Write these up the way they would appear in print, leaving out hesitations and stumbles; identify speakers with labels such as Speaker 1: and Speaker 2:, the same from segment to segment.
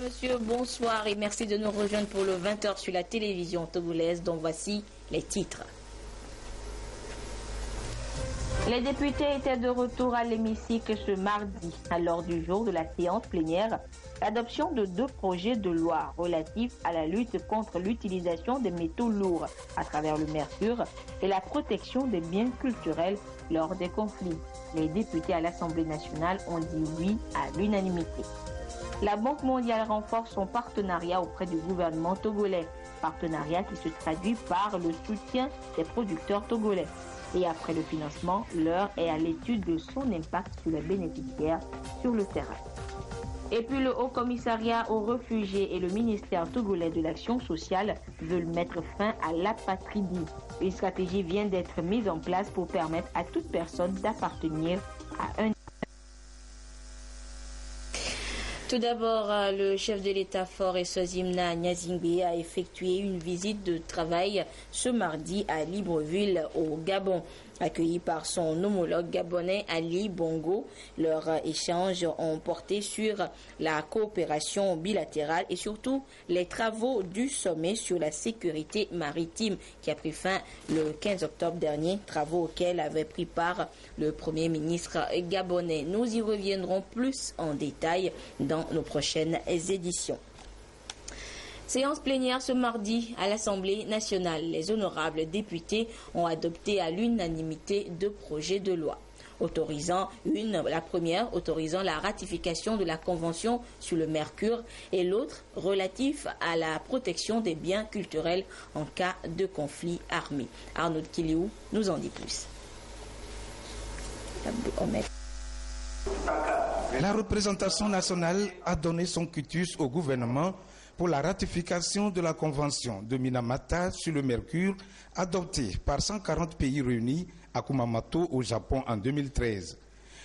Speaker 1: monsieur, bonsoir et merci de nous rejoindre pour le 20h sur la télévision togolaise dont voici les titres. Les députés étaient de retour à l'hémicycle ce mardi, à l'ordre du jour de la séance plénière, l'adoption de 2 projets de loi relatifs à la lutte contre l'utilisation des métaux lourds à travers le mercure et la protection des biens culturels lors des conflits. Les députés à l'Assemblée nationale ont dit oui à l'unanimité. La Banque mondiale renforce son partenariat auprès du gouvernement togolais, partenariat qui se traduit par le soutien des producteurs togolais. Et après le financement, l'heure est à l'étude de son impact sur les bénéficiaires sur le terrain. Et puis le Haut Commissariat aux réfugiés et le ministère togolais de l'action sociale veulent mettre fin à l'apatridie. Une stratégie vient d'être mise en place pour permettre à toute personne d'appartenir à un... Tout d'abord, le chef de l'État fort Eswazimna Gnazingbe a effectué une visite de travail ce mardi à Libreville au Gabon. Accueilli par son homologue gabonais Ali Bongo, leurs échanges ont porté sur la coopération bilatérale et surtout les travaux du sommet sur la sécurité maritime qui a pris fin le 15 octobre dernier, travaux auxquels avait pris part le Premier ministre gabonais. Nous y reviendrons plus en détail dans nos prochaines éditions. Séance plénière ce mardi à l'Assemblée nationale. Les honorables députés ont adopté à l'unanimité 2 projets de loi. La première autorisant la ratification de la Convention sur le mercure et l'autre relatif à la protection des biens culturels en cas de conflit armé. Arnaud Kiliou nous en dit plus.
Speaker 2: La représentation nationale a donné son quitus au gouvernement pour la ratification de la Convention de Minamata sur le mercure adoptée par 140 pays réunis à Kumamoto au Japon en 2013.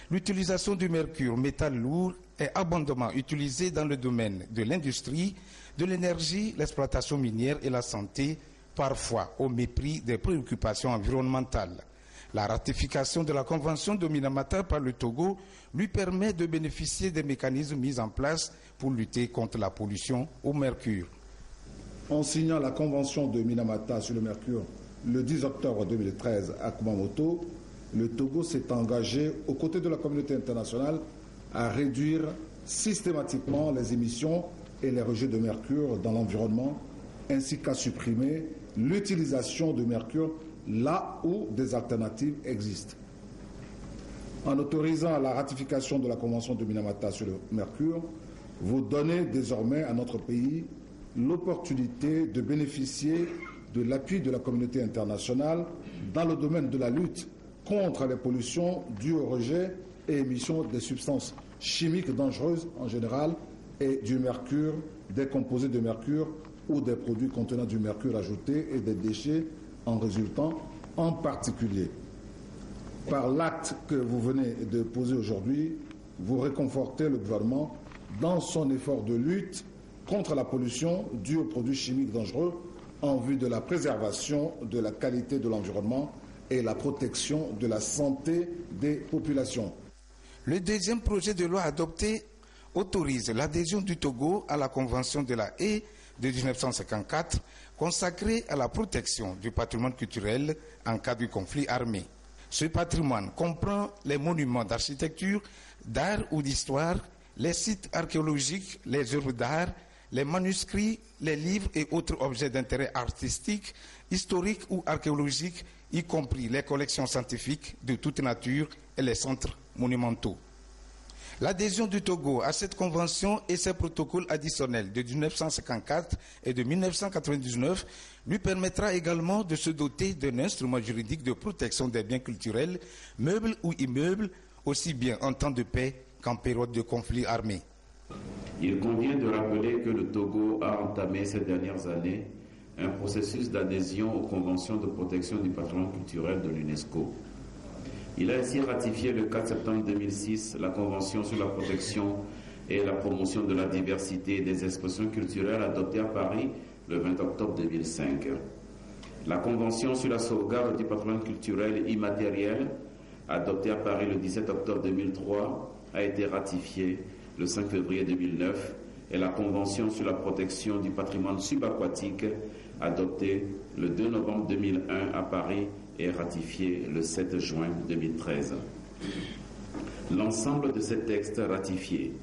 Speaker 2: L'utilisation du mercure, métal lourd, est abondamment utilisée dans le domaine de l'industrie, de l'énergie, l'exploitation minière et la santé, parfois au mépris des préoccupations environnementales. La ratification de la Convention de Minamata par le Togo lui permet de bénéficier des mécanismes mis en place pour lutter contre la pollution au mercure.
Speaker 3: En signant la Convention de Minamata sur le mercure le 10 octobre 2013 à Kumamoto, le Togo s'est engagé aux côtés de la communauté internationale à réduire systématiquement les émissions et les rejets de mercure dans l'environnement, ainsi qu'à supprimer l'utilisation de mercure là où des alternatives existent. En autorisant la ratification de la Convention de Minamata sur le mercure, vous donnez désormais à notre pays l'opportunité de bénéficier de l'appui de la communauté internationale dans le domaine de la lutte contre les pollutions dues au rejet et émission des substances chimiques dangereuses en général et du mercure, des composés de mercure ou des produits contenant du mercure ajouté et des déchets en résultant, en particulier. Par l'acte que vous venez de poser aujourd'hui, vous réconfortez le gouvernement dans son effort de lutte contre la pollution due aux produits chimiques dangereux en vue de la préservation de la qualité de l'environnement et la protection de la santé des populations.
Speaker 2: Le deuxième projet de loi adopté autorise l'adhésion du Togo à la Convention de la Haye de 1954 consacrée à la protection du patrimoine culturel en cas de conflit armé. Ce patrimoine comprend les monuments d'architecture, d'art ou d'histoire, les sites archéologiques, les œuvres d'art, les manuscrits, les livres et autres objets d'intérêt artistique, historique ou archéologique, y compris les collections scientifiques de toute nature et les centres monumentaux. L'adhésion du Togo à cette convention et ses protocoles additionnels de 1954 et de 1999 lui permettra également de se doter d'un instrument juridique de protection des biens culturels, meubles ou immeubles, aussi bien en temps de paix qu'en période de conflit armé.
Speaker 4: Il convient de rappeler que le Togo a entamé ces dernières années un processus d'adhésion aux conventions de protection du patrimoine culturel de l'UNESCO. Il a ainsi ratifié le 4 septembre 2006 la Convention sur la protection et la promotion de la diversité des expressions culturelles adoptée à Paris le 20 octobre 2005. La Convention sur la sauvegarde du patrimoine culturel immatériel adoptée à Paris le 17 octobre 2003 a été ratifiée le 5 février 2009 et la Convention sur la protection du patrimoine subaquatique adoptée le 2 novembre 2001 à Paris et ratifiée le 7 juin 2013. L'ensemble de ces textes ratifiés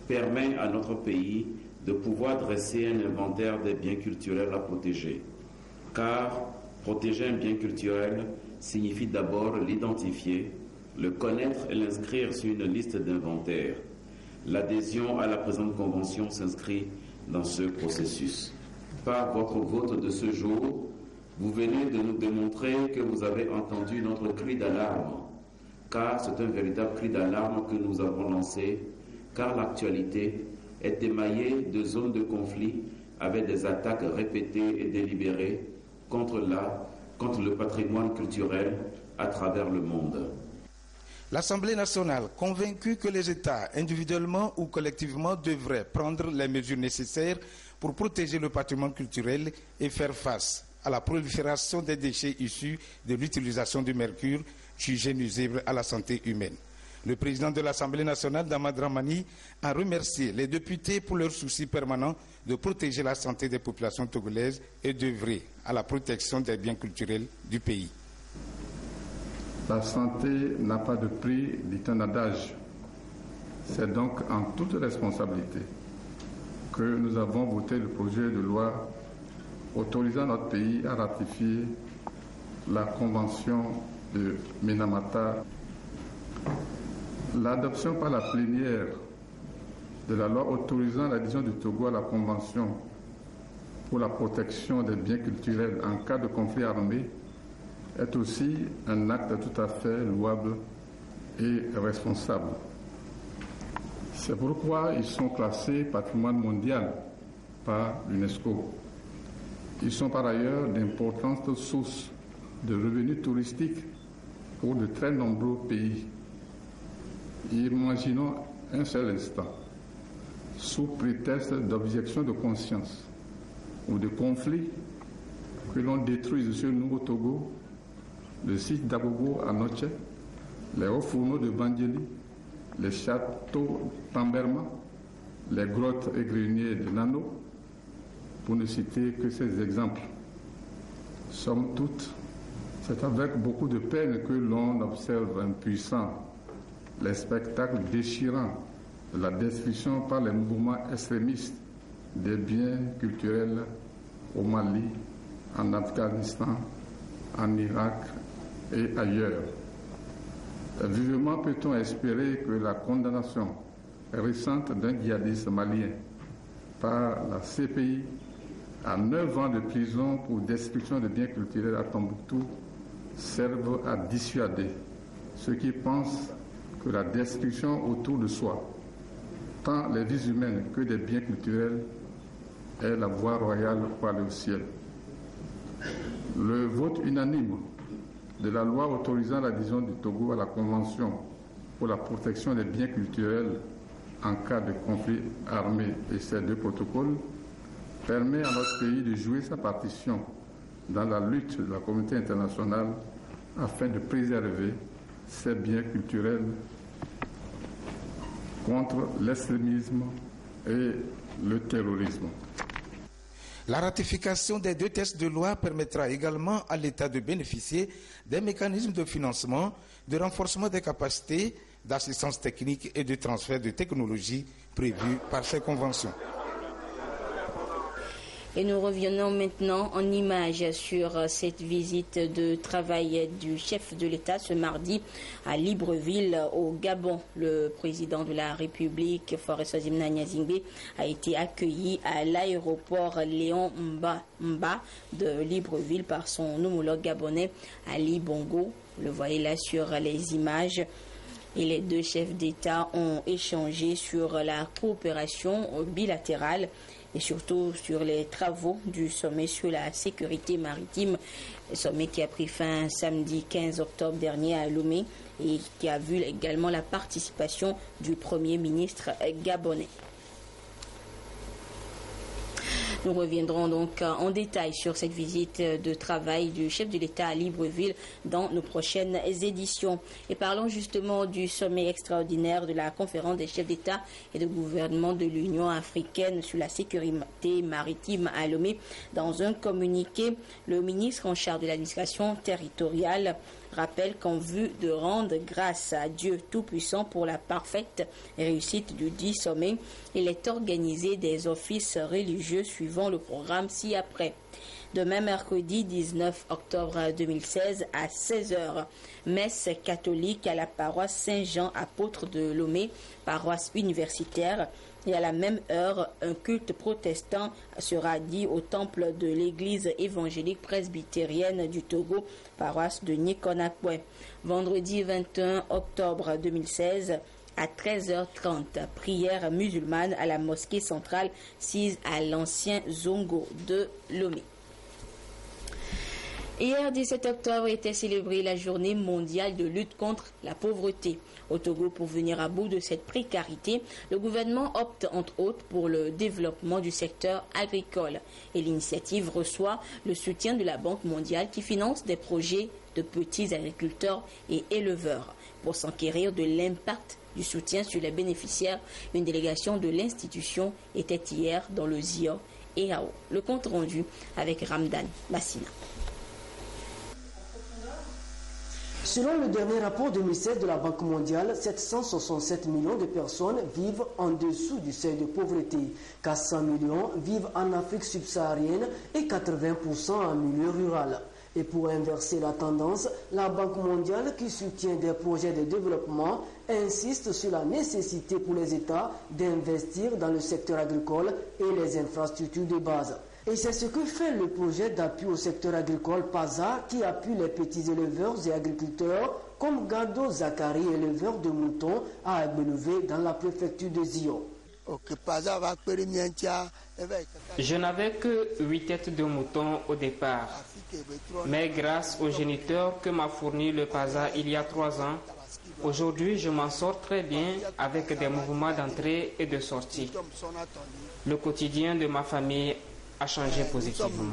Speaker 4: permet à notre pays de pouvoir dresser un inventaire des biens culturels à protéger, car protéger un bien culturel signifie d'abord l'identifier, le connaître et l'inscrire sur une liste d'inventaire. L'adhésion à la présente convention s'inscrit dans ce processus. Par votre vote de ce jour, vous venez de nous démontrer que vous avez entendu notre cri d'alarme, car c'est un véritable cri d'alarme que nous avons lancé, car l'actualité est émaillée de zones de conflit avec des attaques répétées et délibérées contre le patrimoine culturel à travers le monde.
Speaker 2: L'Assemblée nationale, convaincue que les États, individuellement ou collectivement, devraient prendre les mesures nécessaires pour protéger le patrimoine culturel et faire face à la prolifération des déchets issus de l'utilisation du mercure, jugé nuisible à la santé humaine. Le président de l'Assemblée nationale, Daman Dramani, a remercié les députés pour leur souci permanent de protéger la santé des populations togolaises et d'œuvrer à la protection des biens culturels du pays.
Speaker 5: La santé n'a pas de prix, dit un adage. C'est donc en toute responsabilité que nous avons voté le projet de loi autorisant notre pays à ratifier la Convention de Minamata. L'adoption par la plénière de la loi autorisant l'adhésion du Togo à la Convention pour la protection des biens culturels en cas de conflit armé est aussi un acte tout à fait louable et responsable. C'est pourquoi ils sont classés patrimoine mondial par l'UNESCO. Ils sont par ailleurs d'importantes sources de revenus touristiques pour de très nombreux pays. Imaginons un seul instant, sous prétexte d'objection de conscience ou de conflit, que l'on détruise sur nous au Togo le site d'Agogo à Noche, les hauts fourneaux de Bandjeli, les châteaux d'Amberma, les grottes et greniers de Nano, pour ne citer que ces exemples. Somme toute, c'est avec beaucoup de peine que l'on observe impuissant les spectacles déchirants de la destruction par les mouvements extrémistes des biens culturels au Mali, en Afghanistan, en Irak et ailleurs. Vivement peut-on espérer que la condamnation récente d'un djihadiste malien par la CPI à 9 ans de prison pour destruction de biens culturels à Tombouctou serve à dissuader ceux qui pensent que la destruction autour de soi, tant les vies humaines que des biens culturels, est la voie royale pour aller au ciel. Le vote unanime de la loi autorisant l'adhésion du Togo à la Convention pour la protection des biens culturels en cas de conflit armé et ces deux protocoles permet à notre pays de jouer sa partition dans la lutte de la communauté internationale afin de préserver ces biens culturels contre l'extrémisme et le terrorisme.
Speaker 2: La ratification des deux textes de loi permettra également à l'État de bénéficier des mécanismes de financement, de renforcement des capacités, d'assistance technique et de transfert de technologies prévus par ces conventions.
Speaker 1: Et nous revenons maintenant en images sur cette visite de travail du chef de l'État ce mardi à Libreville au Gabon. Le président de la République, Faure Ssozimna Gnazingbe, a été accueilli à l'aéroport Léon Mba de Libreville par son homologue gabonais Ali Bongo. Le voyez là sur les images. Et les deux chefs d'État ont échangé sur la coopération bilatérale et surtout sur les travaux du sommet sur la sécurité maritime, le sommet qui a pris fin samedi 15 octobre dernier à Lomé et qui a vu également la participation du Premier ministre gabonais. Nous reviendrons donc en détail sur cette visite de travail du chef de l'État à Libreville dans nos prochaines éditions. Et parlons justement du sommet extraordinaire de la conférence des chefs d'État et de gouvernement de l'Union africaine sur la sécurité maritime à Lomé. Dans un communiqué, le ministre en charge de l'administration territoriale rappelle qu'en vue de rendre grâce à Dieu Tout-Puissant pour la parfaite réussite du dit sommet, il est organisé des offices religieux suivant le programme ci-après. Demain, mercredi 19 octobre 2016 à 16h, messe catholique à la paroisse Saint-Jean apôtre de Lomé, paroisse universitaire. Et à la même heure, un culte protestant sera dit au temple de l'église évangélique presbytérienne du Togo, paroisse de Nikonakwe. Vendredi 21 octobre 2016, à 13h30, prière musulmane à la mosquée centrale sise à l'ancien Zongo de Lomé. Hier, 17 octobre, était célébrée la journée mondiale de lutte contre la pauvreté. Au Togo, pour venir à bout de cette précarité, le gouvernement opte entre autres pour le développement du secteur agricole. Et l'initiative reçoit le soutien de la Banque mondiale qui finance des projets de petits agriculteurs et éleveurs. Pour s'enquérir de l'impact du soutien sur les bénéficiaires, une délégation de l'institution était hier dans le ZIO et AO. Le compte rendu avec Ramdan Bassina.
Speaker 6: Selon le dernier rapport 2016 de la Banque mondiale, 767 millions de personnes vivent en dessous du seuil de pauvreté, 400 millions vivent en Afrique subsaharienne et 80% en milieu rural. Et pour inverser la tendance, la Banque mondiale, qui soutient des projets de développement, insiste sur la nécessité pour les États d'investir dans le secteur agricole et les infrastructures de base. Et c'est ce que fait le projet d'appui au secteur agricole PASA, qui appuie les petits éleveurs et agriculteurs comme Gado Zakari, éleveur de moutons à Agbelouvé dans la préfecture de Zion.
Speaker 7: Je n'avais que 8 têtes de moutons au départ, mais grâce au géniteur que m'a fourni le PASA il y a 3 ans, aujourd'hui je m'en sors très bien avec des mouvements d'entrée et de sortie. Le quotidien de ma famille a changé positivement.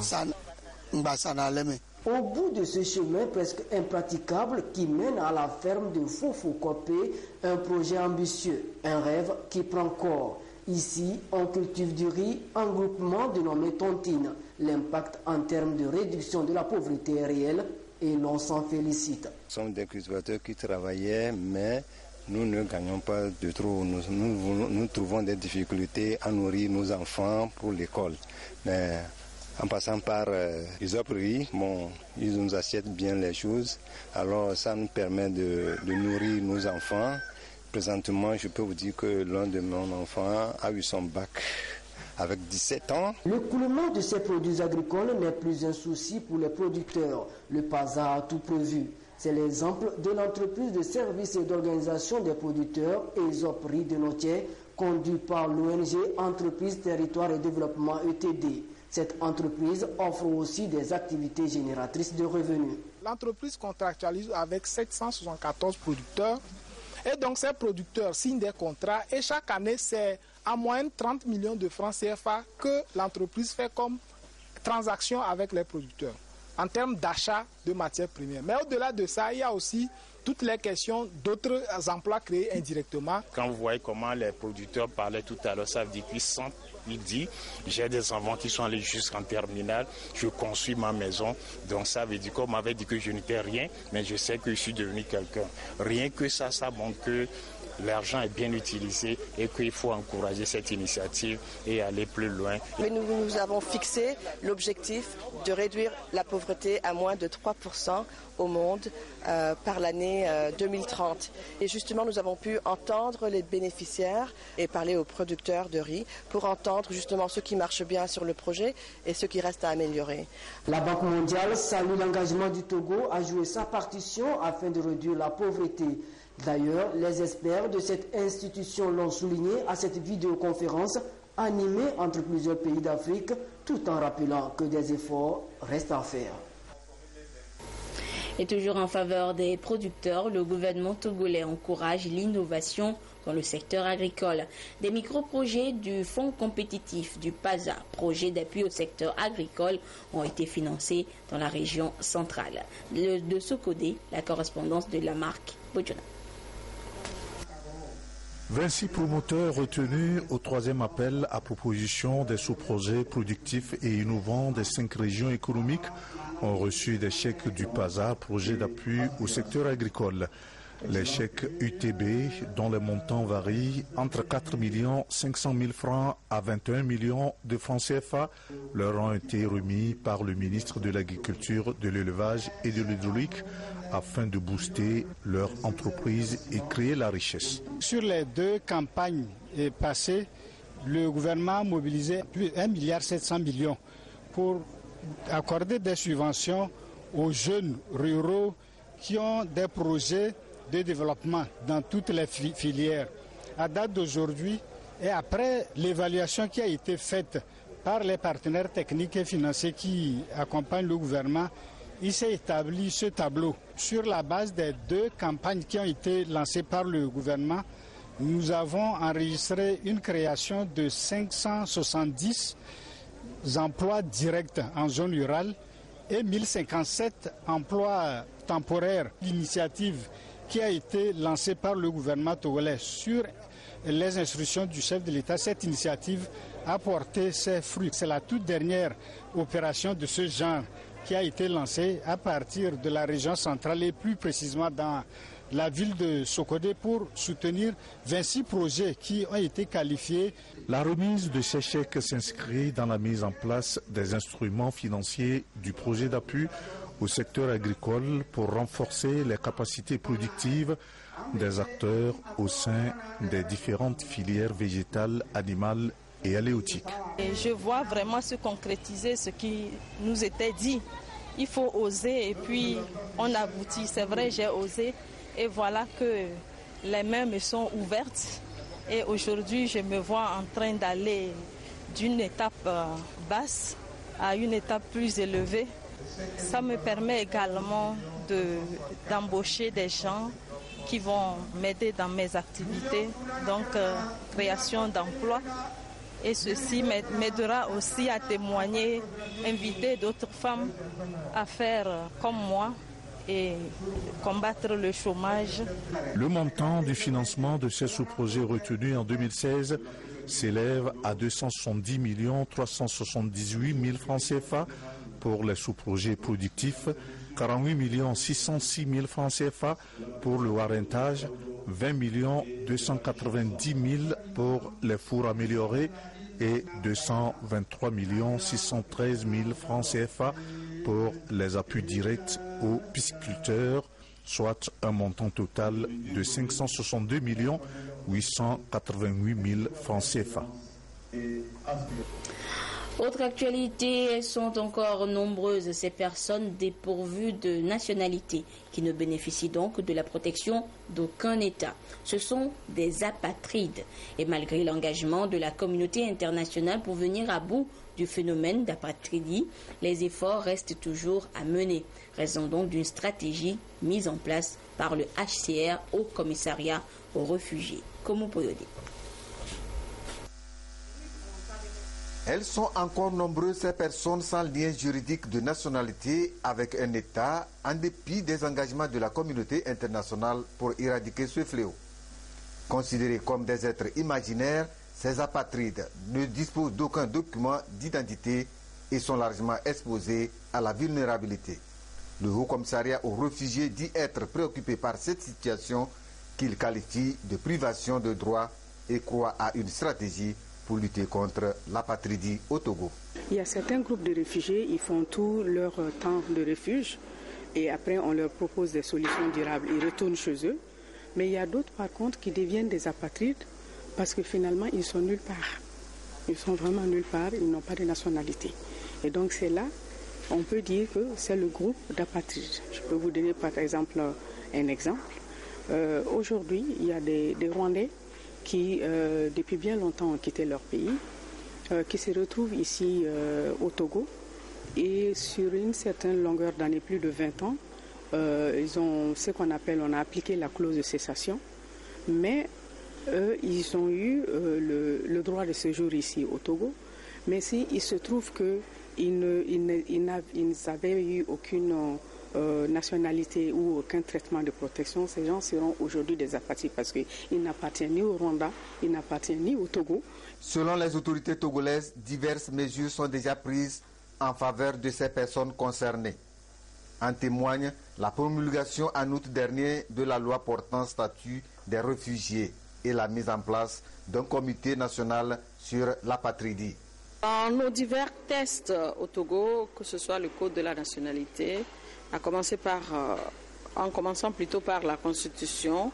Speaker 6: Au bout de ce chemin presque impraticable qui mène à la ferme de Fofokopé, un projet ambitieux, un rêve qui prend corps. Ici, on cultive du riz en groupement dénommé tontine. L'impact en termes de réduction de la pauvreté est réel et l'on s'en félicite.
Speaker 8: Nous sommes des cultivateurs qui travaillaient, mais nous ne gagnons pas de trop. Nous trouvons des difficultés à nourrir nos enfants pour l'école. Mais en passant par les riz, ils nous achètent bien les choses. Alors ça nous permet de nourrir nos enfants. Présentement, je peux vous dire que l'un de mes enfants a eu son bac avec 17 ans.
Speaker 6: L'écoulement de ces produits agricoles n'est plus un souci pour les producteurs. Le PASA a tout prévu. C'est l'exemple de l'entreprise de services et d'organisation des producteurs ESOPRI de Notier, conduite par l'ONG Entreprise Territoire et Développement ETD. Cette entreprise offre aussi des activités génératrices de revenus.
Speaker 9: L'entreprise contractualise avec 774 producteurs et donc ces producteurs signent des contrats et chaque année c'est en moyenne 30 millions de francs CFA que l'entreprise fait comme transaction avec les producteurs en termes d'achat de matières premières. Mais au-delà de ça, il y a aussi toutes les questions d'autres emplois créés indirectement.
Speaker 10: Quand vous voyez comment les producteurs parlaient tout à l'heure, ça veut dire qu'ils sentent, ils disent, j'ai des enfants qui sont allés jusqu'en terminale, je construis ma maison. Donc ça veut dire qu'on m'avait dit que je n'étais rien, mais je sais que je suis devenu quelqu'un. Rien que ça montre que l'argent est bien utilisé et qu'il faut encourager cette initiative et aller plus loin.
Speaker 11: Mais nous avons fixé l'objectif de réduire la pauvreté à moins de 3% au monde par l'année 2030. Et justement, nous avons pu entendre les bénéficiaires et parler aux producteurs de riz pour entendre justement ce qui marche bien sur le projet et ce qui reste à améliorer.
Speaker 6: La Banque mondiale salue l'engagement du Togo à jouer sa partition afin de réduire la pauvreté. D'ailleurs, les experts de cette institution l'ont souligné à cette vidéoconférence animée entre plusieurs pays d'Afrique, tout en rappelant que des efforts restent à faire.
Speaker 1: Et toujours en faveur des producteurs, le gouvernement togolais encourage l'innovation dans le secteur agricole. Des micro-projets du Fonds compétitif du PASA, projet d'appui au secteur agricole, ont été financés dans la région centrale. De Sokodé, la correspondance de la marque Bojona.
Speaker 12: 26 promoteurs retenus au 3e appel à proposition des sous-projets productifs et innovants des 5 régions économiques ont reçu des chèques du PASA, projet d'appui au secteur agricole. Les chèques UTB, dont les montants varient entre 4 500 000 francs à 21 millions de francs CFA, leur ont été remis par le ministre de l'Agriculture, de l'Élevage et de l'Hydraulique afin de booster leur entreprise et créer la richesse.
Speaker 13: Sur les 2 campagnes passées, le gouvernement a mobilisé plus de 1,7 milliard pour accorder des subventions aux jeunes ruraux qui ont des projets de développement dans toutes les filières. À date d'aujourd'hui, et après l'évaluation qui a été faite par les partenaires techniques et financiers qui accompagnent le gouvernement, il s'est établi ce tableau. Sur la base des 2 campagnes qui ont été lancées par le gouvernement, nous avons enregistré une création de 570 emplois directs en zone rurale et 1057 emplois temporaires. L'initiative qui a été lancée par le gouvernement togolais sur les instructions du chef de l'État, cette initiative a porté ses fruits. C'est la toute dernière opération de ce genre qui a été lancée à partir de la région centrale et plus précisément dans la ville de Sokodé pour soutenir 26 projets qui ont été qualifiés.
Speaker 12: La remise de ces chèques s'inscrit dans la mise en place des instruments financiers du projet d'appui au secteur agricole pour renforcer les capacités productives des acteurs au sein des différentes filières végétales, animales et halieutiques.
Speaker 14: Je vois vraiment se concrétiser ce qui nous était dit. Il faut oser et puis on aboutit. C'est vrai, j'ai osé et voilà que les mains me sont ouvertes. Et aujourd'hui, je me vois en train d'aller d'une étape basse à une étape plus élevée. Ça me permet également d'embaucher des gens qui vont m'aider dans mes activités, donc création d'emplois. Et ceci m'aidera aussi à témoigner, inviter d'autres femmes à faire comme moi et combattre le chômage.
Speaker 12: Le montant du financement de ces sous-projets retenus en 2016 s'élève à 270 378 000 francs CFA pour les sous-projets productifs, 48 606 000 francs CFA pour le warrentage, 20 290 000 pour les fours améliorés et 223 613 000 francs CFA pour les appuis directs aux pisciculteurs, soit un montant total de 562 888 000 francs CFA.
Speaker 1: Autre actualité, elles sont encore nombreuses, ces personnes dépourvues de nationalité, qui ne bénéficient donc de la protection d'aucun État. Ce sont des apatrides. Et malgré l'engagement de la communauté internationale pour venir à bout du phénomène d'apatridie, les efforts restent toujours à mener. Raison donc d'une stratégie mise en place par le HCR au commissariat aux réfugiés. Komu Poyode.
Speaker 15: Elles sont encore nombreuses, ces personnes sans lien juridique de nationalité avec un État, en dépit des engagements de la communauté internationale pour éradiquer ce fléau. Considérés comme des êtres imaginaires, ces apatrides ne disposent d'aucun document d'identité et sont largement exposés à la vulnérabilité. Le Haut-Commissariat aux réfugiés dit être préoccupé par cette situation qu'il qualifie de privation de droits et croit à une stratégie pour lutter contre l'apatridie au Togo.
Speaker 16: Il y a certains groupes de réfugiés, ils font tout leur temps de refuge et après on leur propose des solutions durables, ils retournent chez eux. Mais il y a d'autres par contre qui deviennent des apatrides parce que finalement ils sont nulle part. Ils sont vraiment nulle part, ils n'ont pas de nationalité. Et donc c'est là, on peut dire que c'est le groupe d'apatrides. Je peux vous donner par exemple un exemple. Aujourd'hui, il y a des Rwandais qui, depuis bien longtemps, ont quitté leur pays, qui se retrouvent ici au Togo et sur une certaine longueur d'année, plus de 20 ans, ils ont ce qu'on appelle, on a appliqué la clause de cessation, mais eux, ils ont eu le droit de séjour ici au Togo, mais il se trouve qu'ils n'avaient eu aucune nationalité ou aucun traitement de protection, ces gens seront aujourd'hui des apatrides parce qu'ils n'appartiennent ni au Rwanda, ils n'appartiennent ni au Togo.
Speaker 15: Selon les autorités togolaises, diverses mesures sont déjà prises en faveur de ces personnes concernées. En témoigne la promulgation en août dernier de la loi portant statut des réfugiés et la mise en place d'un comité national sur l'apatridie.
Speaker 17: Dans nos divers tests au Togo, que ce soit le code de la nationalité, en commençant plutôt par la Constitution,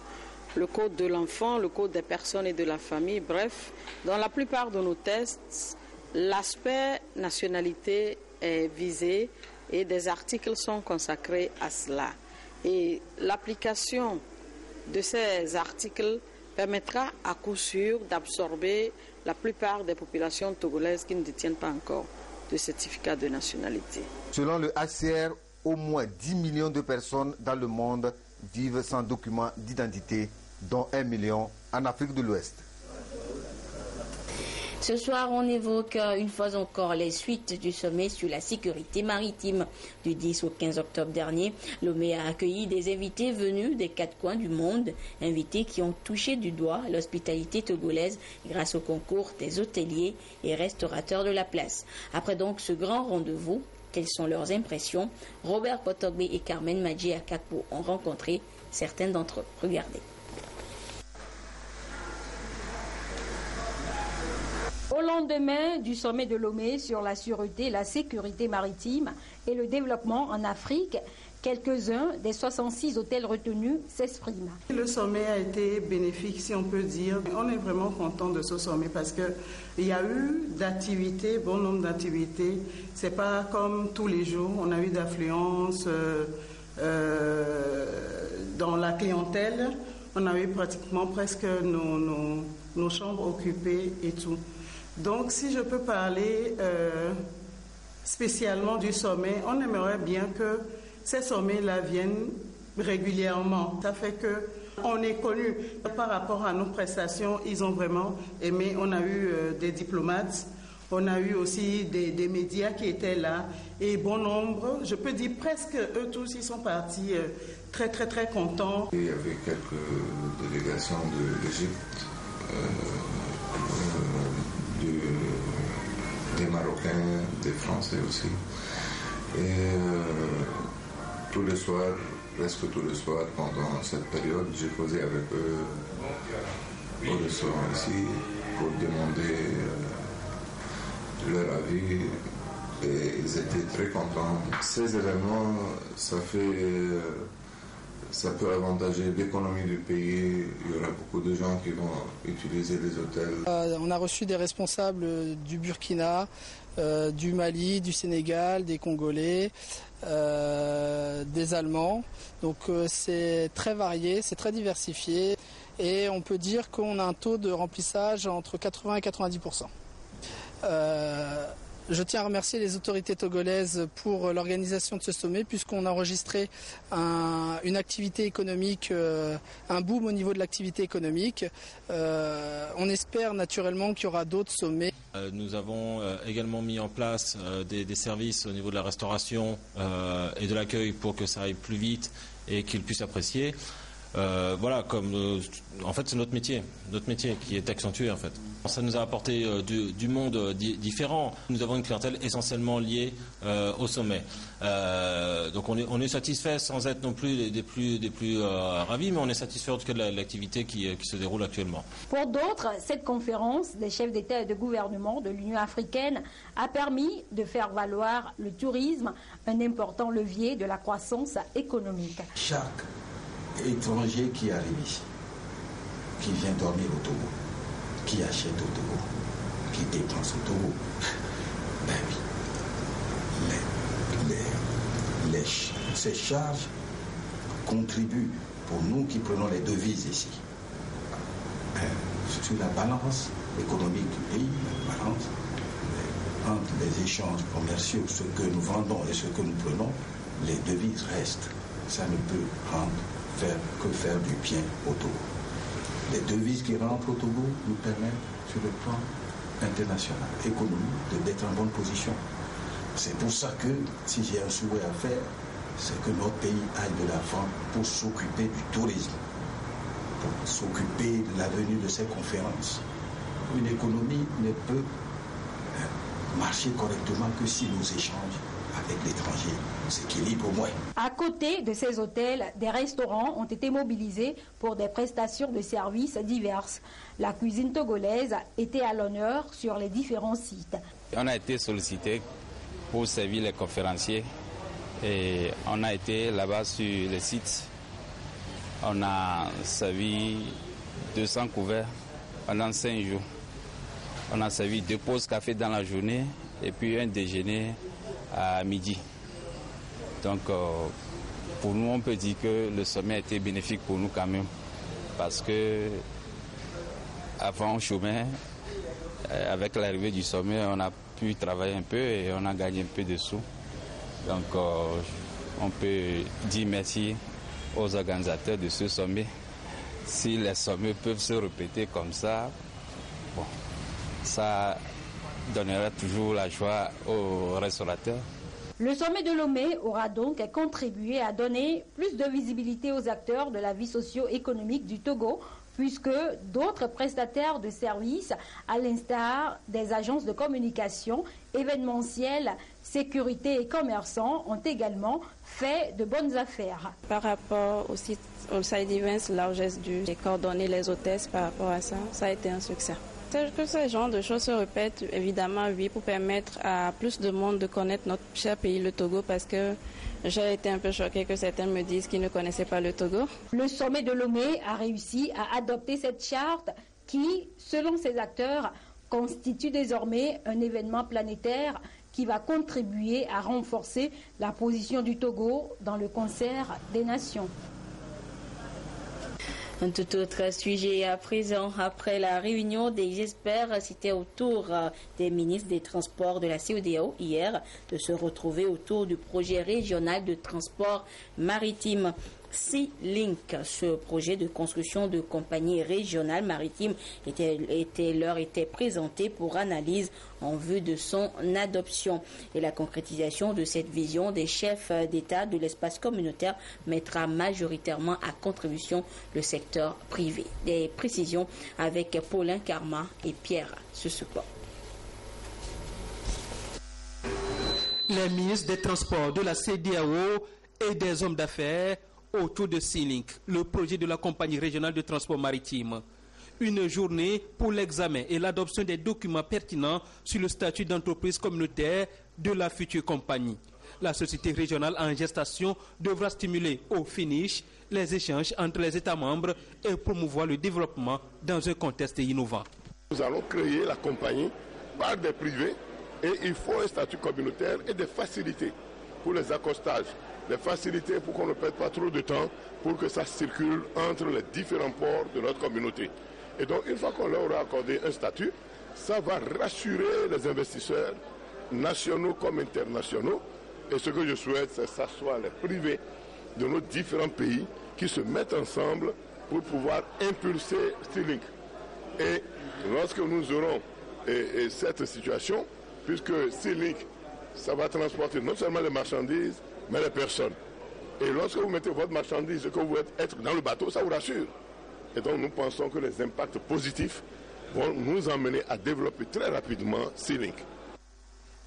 Speaker 17: le code de l'enfant, le code des personnes et de la famille, bref, dans la plupart de nos tests, l'aspect nationalité est visé et des articles sont consacrés à cela. Et l'application de ces articles permettra à coup sûr d'absorber la plupart des populations togolaises qui ne détiennent pas encore de certificat de nationalité.
Speaker 15: Selon le HCR, au moins 10 millions de personnes dans le monde vivent sans document d'identité, dont 1 million en Afrique de l'Ouest.
Speaker 1: Ce soir, on évoque une fois encore les suites du sommet sur la sécurité maritime. Du 10 au 15 octobre dernier, Lomé a accueilli des invités venus des 4 coins du monde, invités qui ont touché du doigt l'hospitalité togolaise grâce au concours des hôteliers et restaurateurs de la place. Après donc ce grand rendez-vous, quelles sont leurs impressions? Robert Potogbe et Carmen Madji Akakpo ont rencontré certains d'entre eux. Regardez.
Speaker 18: Au lendemain du sommet de Lomé sur la sûreté, la sécurité maritime et le développement en Afrique, quelques-uns des 66 hôtels retenus s'expriment.
Speaker 19: Le sommet a été bénéfique, si on peut dire. On est vraiment content de ce sommet parce qu'il y a eu d'activités, bon nombre d'activités. Ce n'est pas comme tous les jours. On a eu d'affluence dans la clientèle. On a eu pratiquement presque nos chambres occupées et tout. Donc, si je peux parler spécialement du sommet, on aimerait bien que ces sommets-là viennent régulièrement. Ça fait qu'on est connu par rapport à nos prestations. Ils ont vraiment aimé. On a eu des diplomates, on a eu aussi des médias qui étaient là. Et bon nombre, je peux dire presque eux tous, ils sont partis très, très, très contents.
Speaker 20: Il y avait quelques délégations de l'Égypte. Des Marocains, des Français aussi. Et tous les soirs, presque tous les soirs, pendant cette période, j'ai causé avec eux au restaurant ici pour demander leur avis. Et ils étaient très contents. Ces événements, ça peut avantager l'économie du pays. Il y aura beaucoup de gens qui vont utiliser les hôtels.
Speaker 21: On a reçu des responsables du Burkina, du Mali, du Sénégal, des Congolais, des Allemands. Donc c'est très varié, c'est très diversifié. Et on peut dire qu'on a un taux de remplissage entre 80 et 90%. Je tiens à remercier les autorités togolaises pour l'organisation de ce sommet puisqu'on a enregistré une activité économique, un boom au niveau de l'activité économique. On espère naturellement qu'il y aura d'autres sommets.
Speaker 22: Nous avons également mis en place des services au niveau de la restauration et de l'accueil pour que ça aille plus vite et qu'ils puissent apprécier. Voilà, en fait c'est notre métier qui est accentué en fait. Ça nous a apporté du monde différent. Nous avons une clientèle essentiellement liée au sommet. Donc on est satisfait sans être non plus des plus ravis, mais on est satisfait en tout cas de l'activité qui se déroule actuellement.
Speaker 18: Pour d'autres, cette conférence des chefs d'État et de gouvernement de l'Union africaine a permis de faire valoir le tourisme, un important levier de la croissance économique.
Speaker 23: Chaque étranger qui arrive ici, qui vient dormir au Togo, qui achète au Togo, qui dépense au Togo, ben oui, ces charges contribuent pour nous qui prenons les devises ici. Sur la balance économique du pays, la balance entre les échanges commerciaux, ce que nous vendons et ce que nous prenons, les devises restent. ça ne peut que faire du bien au Togo. Les devises qui rentrent au Togo nous permettent, sur le plan international, économique, d'être en bonne position. C'est pour ça que, si j'ai un souhait à faire, c'est que notre pays aille de l'avant pour s'occuper du tourisme, pour s'occuper de la venue de ces conférences. Une économie ne peut marcher correctement que si nos échanges avec l'étranger s'équilibrent au moins.
Speaker 18: À côté de ces hôtels, des restaurants ont été mobilisés pour des prestations de services diverses. La cuisine togolaise était à l'honneur sur les différents sites.
Speaker 3: On a été sollicité pour servir les conférenciers et on a été là-bas sur les sites. On a servi 200 couverts pendant 5 jours. On a servi 2 pauses café dans la journée et puis un déjeuner à midi. Donc pour nous, on peut dire que le sommet a été bénéfique pour nous quand même, parce que avant on chômait, avec l'arrivée du sommet, on a pu travailler un peu et on a gagné un peu de sous. Donc on peut dire merci aux organisateurs de ce sommet. Si les sommets peuvent se répéter comme ça, bon, ça donnera toujours la joie aux restaurateurs.
Speaker 18: Le sommet de Lomé aura donc contribué à donner plus de visibilité aux acteurs de la vie socio-économique du Togo, puisque d'autres prestataires de services, à l'instar des agences de communication, événementielles, sécurité et commerçants, ont également fait de bonnes affaires.
Speaker 14: Par rapport au side events, largesse j'ai coordonné les hôtesses par rapport à ça, ça a été un succès. Que ce genre de choses se répètent, évidemment, oui, pour permettre à plus de monde de connaître notre cher pays, le Togo, parce que j'ai été un peu choquée que certains me disent qu'ils ne connaissaient pas le Togo.
Speaker 18: Le sommet de Lomé a réussi à adopter cette charte qui, selon ses acteurs, constitue désormais un événement planétaire qui va contribuer à renforcer la position du Togo dans le concert des nations.
Speaker 1: Un tout autre sujet à présent, après la réunion des experts, c'était au tour des ministres des Transports de la CEDEAO hier de se retrouver autour du projet régional de transport maritime Sea-Link. Ce projet de construction de compagnies régionales maritimes leur était présenté pour analyse en vue de son adoption. Et la concrétisation de cette vision des chefs d'État de l'espace communautaire mettra majoritairement à contribution le secteur privé. Des précisions avec Paulin Karma et Pierre Sussupo.
Speaker 4: Les ministres des Transports de la CEDEAO et des hommes d'affaires autour de Sea-Link, le projet de la compagnie régionale de transport maritime. Une journée pour l'examen et l'adoption des documents pertinents sur le statut d'entreprise communautaire de la future compagnie. La société régionale en gestation devra stimuler au finish les échanges entre les États membres et promouvoir le développement dans un contexte innovant.
Speaker 5: Nous allons créer la compagnie par des privés et il faut un statut communautaire et des facilités pour les accostages. Les facilités pour qu'on ne perde pas trop de temps pour que ça circule entre les différents ports de notre communauté. Et donc, une fois qu'on leur aura accordé un statut, ça va rassurer les investisseurs nationaux comme internationaux. Et ce que je souhaite, c'est que ce soit les privés de nos différents pays qui se mettent ensemble pour pouvoir impulser Sea-Link. Et lorsque nous aurons cette situation, puisque Sea-Link, ça va transporter non seulement les marchandises, mais les personnes. Et lorsque vous mettez votre marchandise et que vous êtes dans le bateau, ça vous rassure. Et donc nous pensons que les impacts positifs vont nous emmener à développer très rapidement Sea-Link.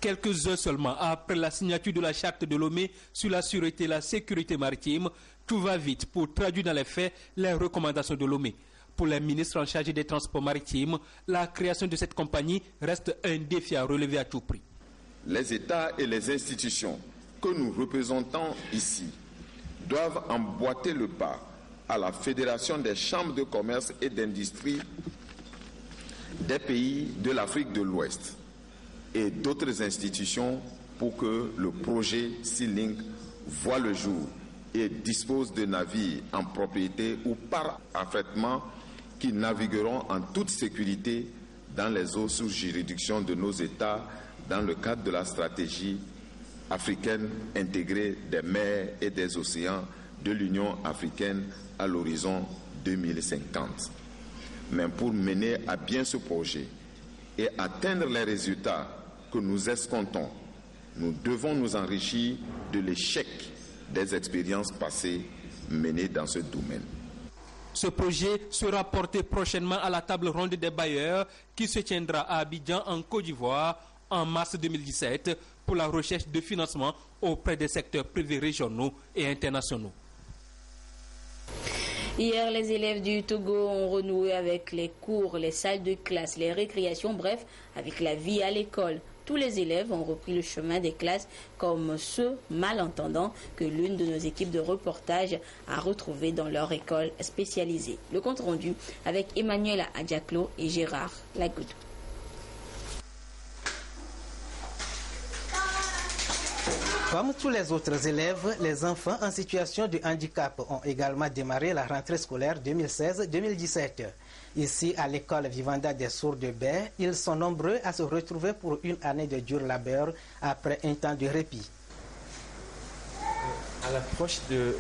Speaker 4: Quelques heures seulement après la signature de la charte de Lomé sur la sûreté et la sécurité maritime, tout va vite pour traduire dans les faits les recommandations de Lomé. Pour les ministres en charge des transports maritimes, la création de cette compagnie reste un défi à relever à tout prix.
Speaker 24: Les États et les institutions que nous représentons ici doivent emboîter le pas à la Fédération des chambres de commerce et d'industrie des pays de l'Afrique de l'Ouest et d'autres institutions pour que le projet Sea-Link voie le jour et dispose de navires en propriété ou par affrètement qui navigueront en toute sécurité dans les eaux sous juridiction de nos États dans le cadre de la stratégie africaine intégrée des mers et des océans de l'Union africaine à l'horizon 2050. Mais pour mener à bien ce projet et atteindre les résultats que nous escomptons, nous devons nous enrichir de l'échec des expériences passées menées dans ce domaine.
Speaker 4: Ce projet sera porté prochainement à la table ronde des bailleurs qui se tiendra à Abidjan en Côte d'Ivoire en mars 2017 pour la recherche de financement auprès des secteurs privés régionaux et internationaux.
Speaker 1: Hier, les élèves du Togo ont renoué avec les cours, les salles de classe, les récréations, bref, avec la vie à l'école. Tous les élèves ont repris le chemin des classes comme ceux malentendants que l'une de nos équipes de reportage a retrouvés dans leur école spécialisée. Le compte rendu avec Emmanuel Adjaklo et Gérard Lagoudou.
Speaker 2: Comme tous les autres élèves, les enfants en situation de handicap ont également démarré la rentrée scolaire 2016-2017. Ici, à l'école Vivanda des Sourds de Baie, ils sont nombreux à se retrouver pour une année de dur labeur après un temps de répit.
Speaker 7: À l'approche de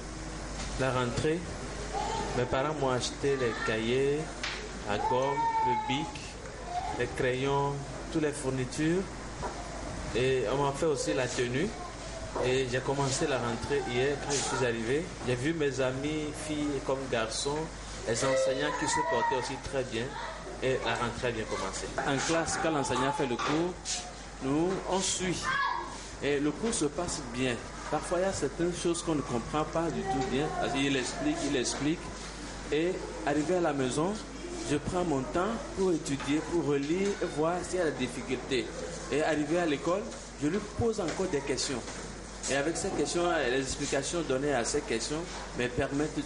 Speaker 7: la rentrée, mes parents m'ont acheté les cahiers, la gomme, le bic, les crayons, toutes les fournitures et on m'a fait aussi la tenue. Et j'ai commencé la rentrée hier quand je suis arrivé. J'ai vu mes amis, filles comme garçons, les enseignants qui se portaient aussi très bien et la rentrée a bien commencé. En classe, quand l'enseignant fait le cours, nous, on suit et le cours se passe bien. Parfois, il y a certaines choses qu'on ne comprend pas du tout bien. Il explique et arrivé à la maison, je prends mon temps pour étudier, pour relire et voir s'il y a des difficultés. Et arrivé à l'école, je lui pose encore des questions. Et avec ces questions, les explications données à ces questions me permettent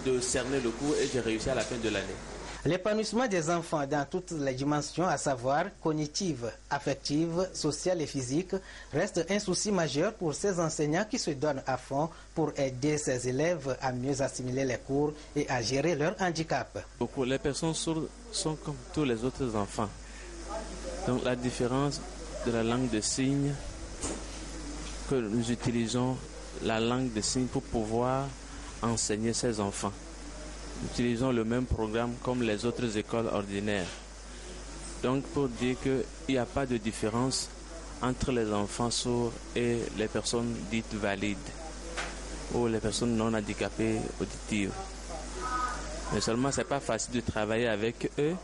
Speaker 7: de cerner le cours et j'ai réussi à la fin de l'année.
Speaker 2: L'épanouissement des enfants dans toutes les dimensions, à savoir cognitive, affective, sociale et physique, reste un souci majeur pour ces enseignants qui se donnent à fond pour aider ces élèves à mieux assimiler les cours et à gérer leur handicap.
Speaker 7: Les personnes sourdes sont comme tous les autres enfants. Donc la différence de la langue de signes, que nous utilisons la langue des signes pour pouvoir enseigner ces enfants. Nous utilisons le même programme comme les autres écoles ordinaires. Donc pour dire qu'il n'y a pas de différence entre les enfants sourds et les personnes dites valides ou les personnes non handicapées auditives. Mais seulement ce n'est pas facile de travailler avec eux.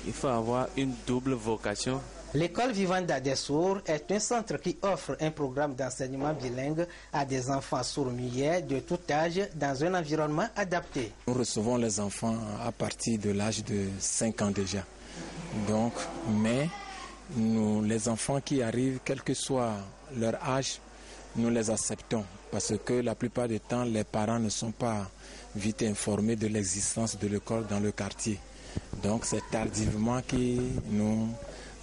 Speaker 7: Il faut avoir une double vocation.
Speaker 2: L'école Vivanda des Sourds est un centre qui offre un programme d'enseignement bilingue à des enfants sourds-muets de tout âge dans un environnement adapté.
Speaker 8: Nous recevons les enfants à partir de l'âge de 5 ans déjà. Donc, mais les enfants qui arrivent, quel que soit leur âge, nous les acceptons parce que la plupart du temps, les parents ne sont pas vite informés de l'existence de l'école dans le quartier. Donc, c'est tardivement que nous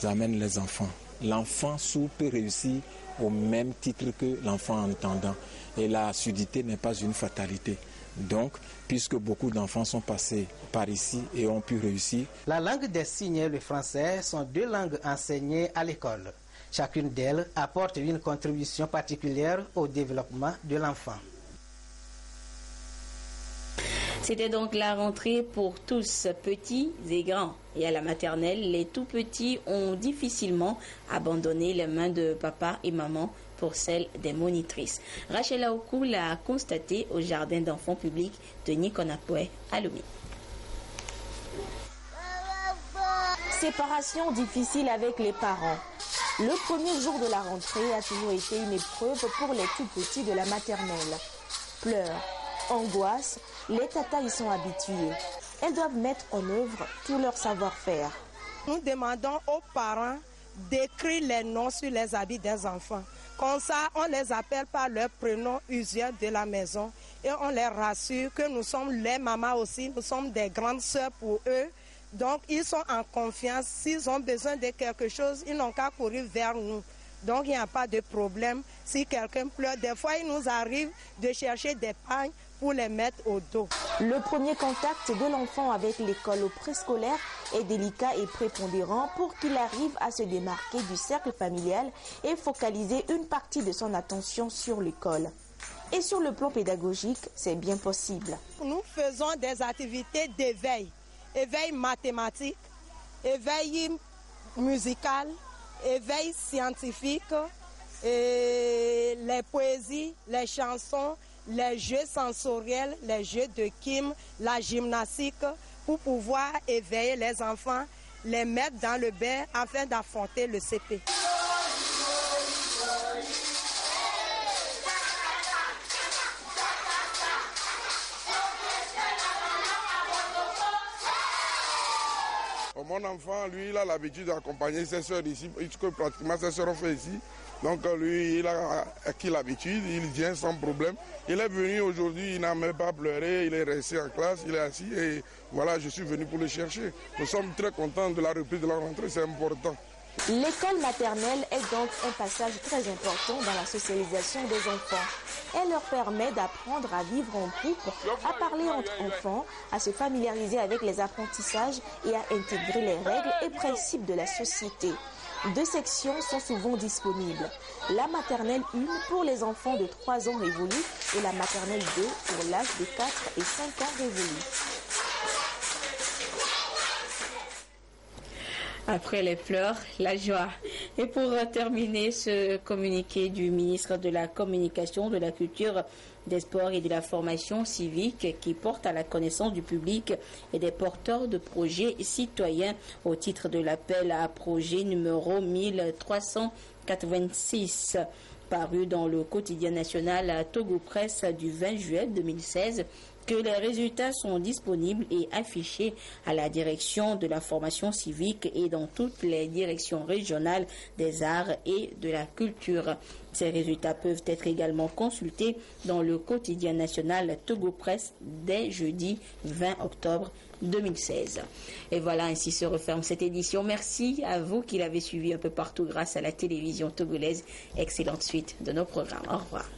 Speaker 8: amène les enfants. L'enfant sourd peut réussir au même titre que l'enfant entendant. Et la surdité n'est pas une fatalité. Donc, puisque beaucoup d'enfants sont passés par ici et ont pu réussir.
Speaker 2: La langue des signes et le français sont deux langues enseignées à l'école. Chacune d'elles apporte une contribution particulière au développement de l'enfant.
Speaker 1: C'était donc la rentrée pour tous, petits et grands. Et à la maternelle, les tout petits ont difficilement abandonné les mains de papa et maman pour celles des monitrices. Rachel Aokou l'a constaté au jardin d'enfants publics de Nikonakwe à Lomé.
Speaker 9: Séparation difficile avec les parents. Le premier jour de la rentrée a toujours été une épreuve pour les tout petits de la maternelle. Pleurs, angoisse, les tatas y sont habitués. Elles doivent mettre en œuvre tout leur savoir-faire.
Speaker 25: Nous demandons aux parents d'écrire les noms sur les habits des enfants. Comme ça, on les appelle par leur prénom usuel de la maison et on les rassure que nous sommes les mamans aussi, nous sommes des grandes sœurs pour eux. Donc, ils sont en confiance. S'ils ont besoin de quelque chose, ils n'ont qu'à courir vers nous. Donc, il n'y a pas de problème. Si quelqu'un pleure, des fois, il nous arrive de chercher des pagnes pour les mettre au dos.
Speaker 9: Le premier contact de l'enfant avec l'école préscolaire est délicat et prépondérant pour qu'il arrive à se démarquer du cercle familial et focaliser une partie de son attention sur l'école. Et sur le plan pédagogique, c'est bien possible.
Speaker 25: Nous faisons des activités d'éveil, éveil mathématique, éveil musical, éveil scientifique, et les poésies, les chansons, les jeux sensoriels, les jeux de kim, la gymnastique, pour pouvoir éveiller les enfants, les mettre dans le bain afin d'affronter le CP.
Speaker 6: Mon enfant, lui, il a l'habitude d'accompagner ses soeurs ici, puisque pratiquement ses soeurs ont fait ici. Donc lui, il a acquis l'habitude, il vient sans problème. Il est venu aujourd'hui, il n'a même pas pleuré, il est resté en classe, il est assis et voilà, je suis venu pour le chercher. Nous sommes très contents de la reprise de la rentrée, c'est important.
Speaker 9: L'école maternelle est donc un passage très important dans la socialisation des enfants. Elle leur permet d'apprendre à vivre en couple, à parler entre enfants, à se familiariser avec les apprentissages et à intégrer les règles et principes de la société. 2 sections sont souvent disponibles. La maternelle 1 pour les enfants de 3 ans révolus et la maternelle 2 pour l'âge de 4 et 5 ans révolus.
Speaker 1: Après les pleurs, la joie. Et pour terminer ce communiqué du ministre de la Communication, de la Culture, des Sports et de la Formation civique qui porte à la connaissance du public et des porteurs de projets citoyens au titre de l'appel à projet numéro 1386, paru dans le quotidien national Togo Presse du 20 juillet 2016. Que les résultats sont disponibles et affichés à la direction de la formation civique et dans toutes les directions régionales des arts et de la culture. Ces résultats peuvent être également consultés dans le quotidien national Togo Presse dès jeudi 20 octobre 2016. Et voilà, ainsi se referme cette édition. Merci à vous qui l'avez suivi un peu partout grâce à la télévision togolaise. Excellente suite de nos programmes. Au revoir.